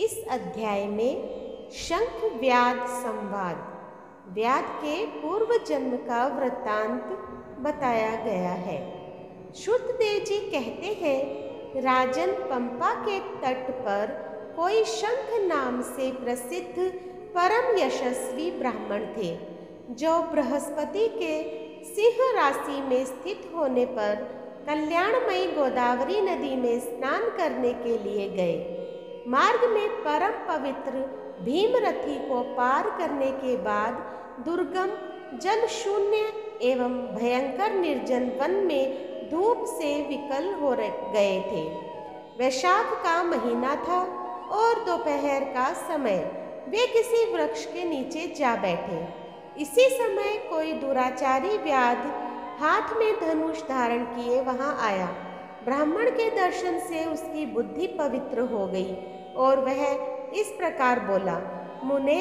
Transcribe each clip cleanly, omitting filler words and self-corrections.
इस अध्याय में शंख व्याध संवाद, व्याध के पूर्व जन्म का वृत्तांत बताया गया है। श्रुतदेव जी कहते हैं, राजन, पंपा के तट पर कोई शंख नाम से प्रसिद्ध परम यशस्वी ब्राह्मण थे, जो बृहस्पति के सिंह राशि में स्थित होने पर कल्याणमयी गोदावरी नदी में स्नान करने के लिए गए। मार्ग में परम पवित्र भीमरथी को पार करने के बाद दुर्गम, जल शून्य एवं भयंकर निर्जन वन में धूप से विकल हो गए थे। वैशाख का महीना था और दोपहर का समय। वे किसी वृक्ष के नीचे जा बैठे। इसी समय कोई दुराचारी व्याध हाथ में धनुष धारण किए वहां आया। ब्राह्मण के दर्शन से उसकी बुद्धि पवित्र हो गई और वह इस प्रकार बोला, मुने,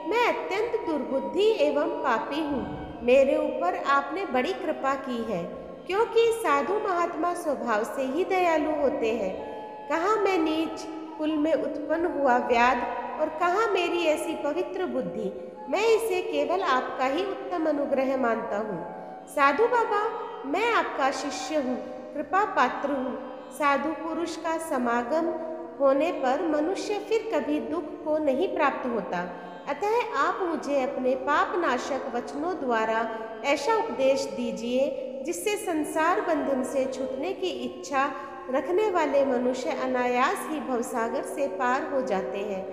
मैं अत्यंत दुर्बुद्धि एवं पापी हूँ। मेरे ऊपर आपने बड़ी कृपा की है, क्योंकि साधु महात्मा स्वभाव से ही दयालु होते हैं। कहाँ मैं नीच कुल में उत्पन्न हुआ व्याध और कहाँ मेरी ऐसी पवित्र बुद्धि। मैं इसे केवल आपका ही उत्तम अनुग्रह मानता हूँ। साधु बाबा, मैं आपका शिष्य हूँ, कृपा पात्र हूँ। साधु पुरुष का समागम होने पर मनुष्य फिर कभी दुख को नहीं प्राप्त होता। अतः आप मुझे अपने पाप नाशक वचनों द्वारा ऐसा उपदेश दीजिए जिससे संसार बंधन से छूटने की इच्छा रखने वाले मनुष्य अनायास ही भवसागर से पार हो जाते हैं।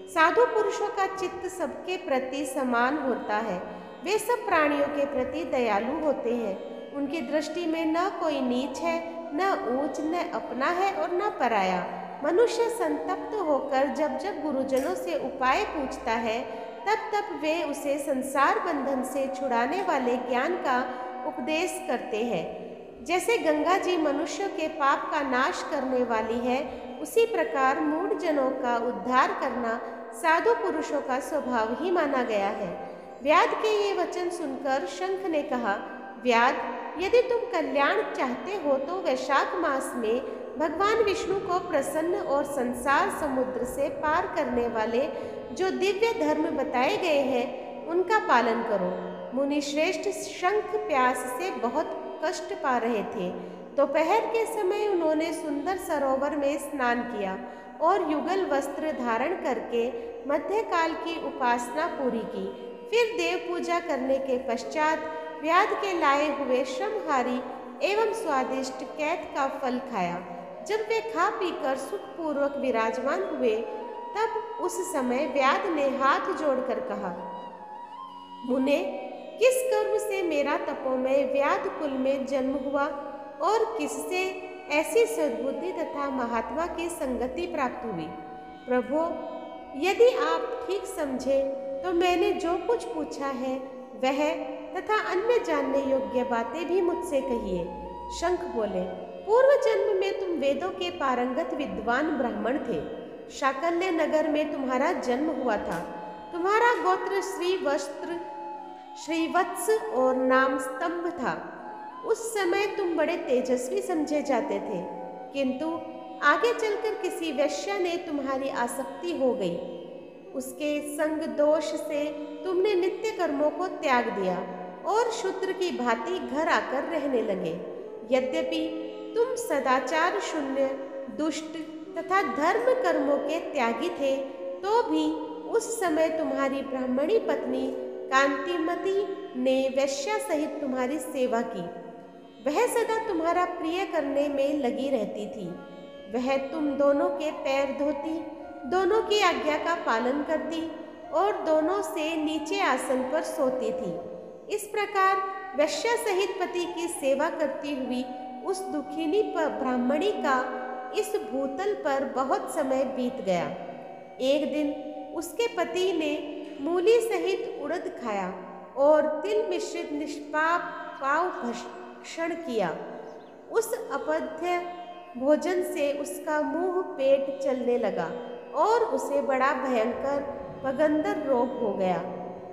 साधु पुरुषों का चित्त सबके प्रति समान होता है। वे सब प्राणियों के प्रति दयालु होते हैं। उनकी दृष्टि में न कोई नीच है, न ऊंच, न अपना है और न पराया। मनुष्य संतप्त होकर जब जब गुरुजनों से उपाय पूछता है, तब तब वे उसे संसार बंधन से छुड़ाने वाले ज्ञान का उपदेश करते हैं। जैसे गंगा जी मनुष्य के पाप का नाश करने वाली है, उसी प्रकार मूढ़जनों का उद्धार करना साधु पुरुषों का स्वभाव ही माना गया है। व्याध के ये वचन सुनकर शंख ने कहा, व्याध, यदि तुम कल्याण चाहते हो तो वैशाख मास में भगवान विष्णु को प्रसन्न और संसार समुद्र से पार करने वाले जो दिव्य धर्म बताए गए हैं, उनका पालन करो। मुनि श्रेष्ठ शंख प्यास से बहुत कष्ट पा रहे थे। दोपहर के समय उन्होंने सुंदर सरोवर में स्नान किया और युगल वस्त्र धारण करके मध्यकाल की उपासना पूरी की। फिर देव पूजा करने के पश्चात व्याध के लाए हुए श्रमहारी एवं स्वादिष्ट कैत का फल खाया। जब वे खा पीकर सुखपूर्वक विराजमान हुए, तब उस समय व्याध ने हाथ जोड़कर कहा, मुने, किस कर्म से मेरा तपोमय व्याध कुल में जन्म हुआ और किससे ऐसी सद्बुद्धि तथा महात्मा की संगति प्राप्त हुई? प्रभो, यदि आप ठीक समझे तो मैंने जो कुछ पूछा है वह तथा अन्य जानने योग्य बातें भी मुझसे कहिए। शंख बोले, पूर्व जन्म में तुम वेदों के पारंगत विद्वान ब्राह्मण थे। शाकल्य नगर में तुम्हारा जन्म हुआ था। तुम्हारा गोत्र श्रीवत्स और नाम स्तंभ था। उस समय तुम बड़े तेजस्वी समझे जाते थे, किंतु आगे चलकर किसी वैश्या ने तुम्हारी आसक्ति हो गई। उसके संग दोष से तुमने नित्य कर्मों को त्याग दिया और शूद्र की भांति घर आकर रहने लगे। यद्यपि तुम सदाचार शून्य, दुष्ट तथा धर्म कर्मों के त्यागी थे, तो भी उस समय तुम्हारी ब्राह्मणी पत्नी कांतिमती ने वैश्या सहित तुम्हारी सेवा की। वह सदा तुम्हारा प्रिय करने में लगी रहती थी। वह तुम दोनों के पैर धोती, दोनों की आज्ञा का पालन करती और दोनों से नीचे आसन पर सोती थी। इस प्रकार वैश्या सहित पति की सेवा करती हुई उस दुखिनी ब्राह्मणी का इस भूतल पर बहुत समय बीत गया। एक दिन उसके पति ने मूली सहित उड़द खाया और तिल मिश्रित निष्पाप पाव भक्षण किया। उस अपथ्य भोजन से उसका मुंह पेट चलने लगा और उसे बड़ा भयंकर पगंदर रोग हो गया।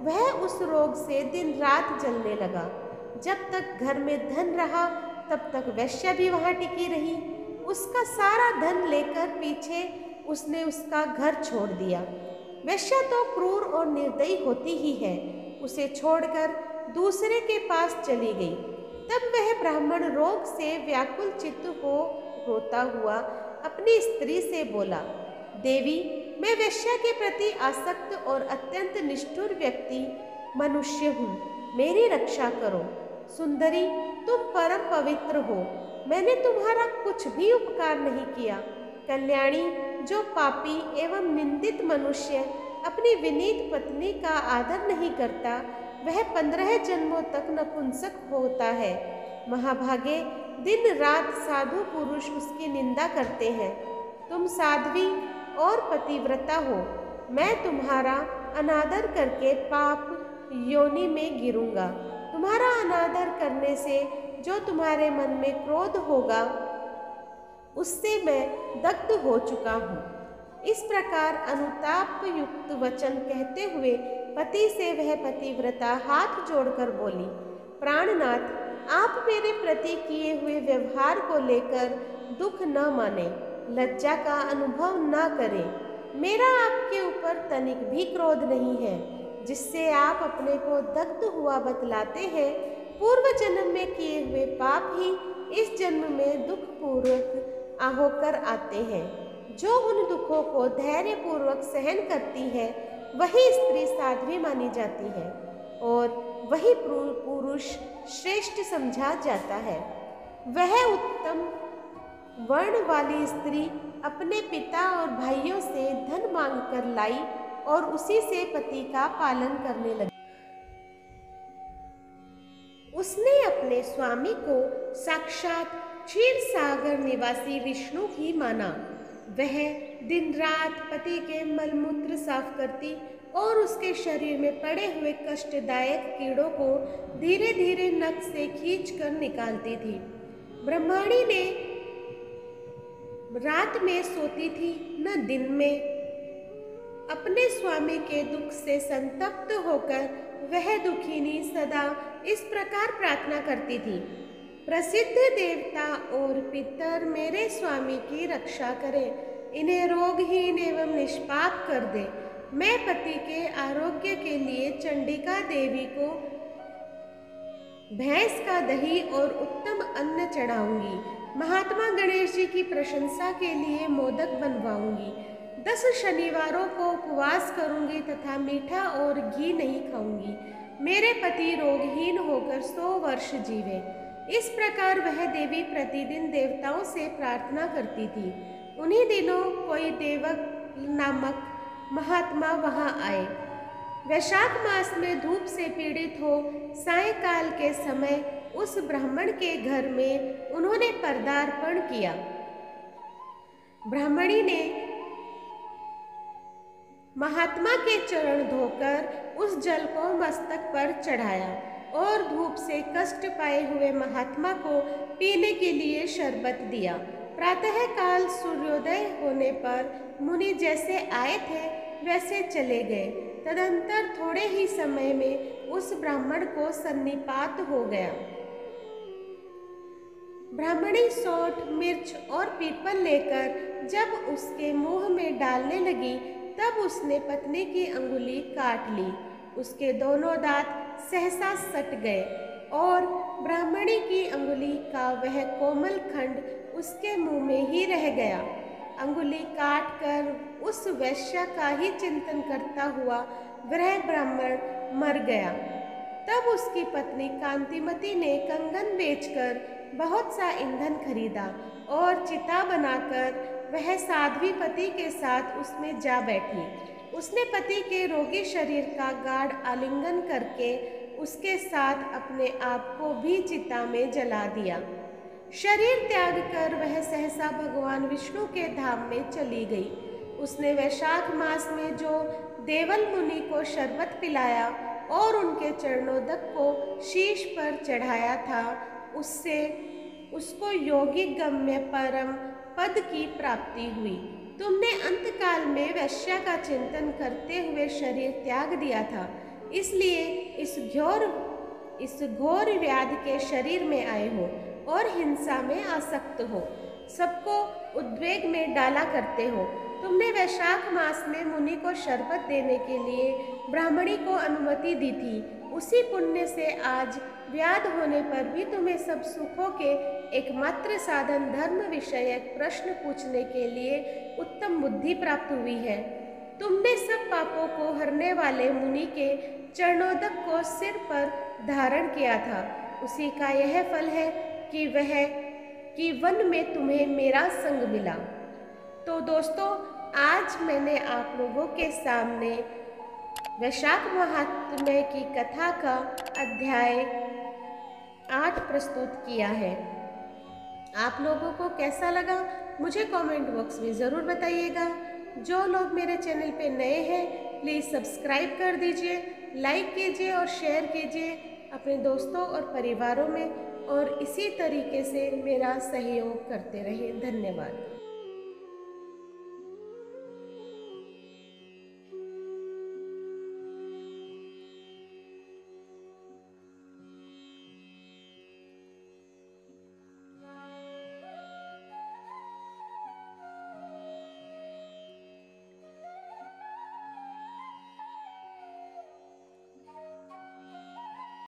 वह उस रोग से दिन रात जलने लगा। जब तक घर में धन रहा, तब तक वैश्या भी वहाँ टिकी रही। उसका सारा धन लेकर पीछे उसने उसका घर छोड़ दिया। वेश्या तो क्रूर और निर्दयी होती ही है, उसे छोड़कर दूसरे के पास चली गई। तब वह ब्राह्मण रोग से व्याकुल चित्त हो रोता हुआ अपनी स्त्री से बोला, देवी, मैं वेश्या के प्रति आसक्त और अत्यंत निष्ठुर व्यक्ति मनुष्य हूँ, मेरी रक्षा करो। सुंदरी, तुम परम पवित्र हो, मैंने तुम्हारा कुछ भी उपकार नहीं किया। कल्याणी, जो पापी एवं निंदित मनुष्य अपनी विनीत पत्नी का आदर नहीं करता, वह 15 जन्मों तक नपुंसक होता है। महाभागे, दिन रात साधु पुरुष उसकी निंदा करते हैं। तुम साध्वी और पतिव्रता हो, मैं तुम्हारा अनादर करके पाप योनि में गिरूंगा। तुम्हारा अनादर करने से जो तुम्हारे मन में क्रोध होगा, उससे मैं दग्ध हो चुका हूँ। इस प्रकार अनुताप युक्त वचन कहते हुए पति से वह पतिव्रता हाथ जोड़कर बोली, प्राणनाथ, आप मेरे प्रति किए हुए व्यवहार को लेकर दुख न माने, लज्जा का अनुभव न करें। मेरा आपके ऊपर तनिक भी क्रोध नहीं है, जिससे आप अपने को दग्ध हुआ बतलाते हैं। पूर्व जन्म में किए हुए पाप ही इस जन्म में दुख पूर्वक होकर आते हैं। जो उन दुखों को धैर्य पूर्वक सहन करती है, वही स्त्री साध्वी मानी जाती है और वही पुरुष श्रेष्ठ समझा जाता है। वह उत्तम वर्ण वाली स्त्री अपने पिता और भाइयों से धन मांग कर लाई और उसी से पति का पालन करने लगी। उसने अपने स्वामी को साक्षात क्षीर सागर निवासी विष्णु ही माना। वह दिन रात पति के मलमूत्र साफ करती और उसके शरीर में पड़े हुए कष्टदायक कीड़ों को धीरे धीरे नख से खींचकर निकालती थी। ब्रह्माणी ने रात में सोती थी, न दिन में। अपने स्वामी के दुख से संतप्त होकर वह दुखिनी सदा इस प्रकार प्रार्थना करती थी, प्रसिद्ध देवता और पितर मेरे स्वामी की रक्षा करें, इन्हें रोगहीन एवं निष्पाप कर दे। मैं पति के आरोग्य के लिए चंडिका देवी को भैंस का दही और उत्तम अन्न चढ़ाऊंगी। महात्मा गणेश जी की प्रशंसा के लिए मोदक बनवाऊंगी। 10 शनिवारों को उपवास करूंगी तथा मीठा और घी नहीं खाऊंगी। मेरे पति रोगहीन होकर 100 वर्ष जीवे। इस प्रकार वह देवी प्रतिदिन देवताओं से प्रार्थना करती थी। उन्हीं दिनों कोई देवक नामक महात्मा वहां आए। वैशाख मास में धूप से पीड़ित हो सायंकाल के समय उस ब्राह्मण के घर में उन्होंने पदार्पण किया। ब्राह्मणी ने महात्मा के चरण धोकर उस जल को मस्तक पर चढ़ाया और धूप से कष्ट पाए हुए महात्मा को पीने के लिए शरबत दिया। प्रातःकाल सूर्योदय होने पर मुनि जैसे आए थे वैसे चले गए। तदंतर थोड़े ही समय में उस ब्राह्मण को सन्निपात हो गया। ब्राह्मणी सोंठ, मिर्च और पीपल लेकर जब उसके मुंह में डालने लगी, तब उसने पत्नी की अंगुली काट ली। उसके दोनों दांत सहसा सट गए और ब्राह्मणी की अंगुली का वह कोमल खंड उसके मुंह में ही रह गया। अंगुली काट कर उस वैश्या का ही चिंतन करता हुआ वह ब्राह्मण मर गया। तब उसकी पत्नी कांतिमती ने कंगन बेचकर बहुत सा ईंधन खरीदा और चिता बनाकर वह साध्वी पति के साथ उसमें जा बैठी। उसने पति के रोगी शरीर का गाढ़ आलिंगन करके उसके साथ अपने आप को भी चिता में जला दिया। शरीर त्याग कर वह सहसा भगवान विष्णु के धाम में चली गई। उसने वैशाख मास में जो देवल मुनि को शरबत पिलाया और उनके चरणोदक को शीश पर चढ़ाया था, उससे उसको योगी गम्य परम पद की प्राप्ति हुई। तुमने अंतकाल में वैश्या का चिंतन करते हुए शरीर त्याग दिया था, इसलिए इस घोर व्याधि के शरीर में आए हो और हिंसा में आसक्त हो, सबको उद्वेग में डाला करते हो। तुमने वैशाख मास में मुनि को शरबत देने के लिए ब्राह्मणी को अनुमति दी थी। उसी पुण्य से आज व्याध होने पर भी तुम्हें सब सुखों के एकमात्र साधन धर्म विषयक प्रश्न पूछने के लिए उत्तम बुद्धि प्राप्त हुई है। तुमने सब पापों को हरने वाले मुनि के चरणोदक को सिर पर धारण किया था। उसी का यह फल है कि वन में तुम्हें मेरा संग मिला। तो दोस्तों, आज मैंने आप लोगों के सामने वैशाख महात्म्य की कथा का अध्याय 8 प्रस्तुत किया है। आप लोगों को कैसा लगा मुझे कमेंट बॉक्स में ज़रूर बताइएगा। जो लोग मेरे चैनल पे नए हैं प्लीज़ सब्सक्राइब कर दीजिए, लाइक कीजिए और शेयर कीजिए अपने दोस्तों और परिवारों में, और इसी तरीके से मेरा सहयोग करते रहिए। धन्यवाद।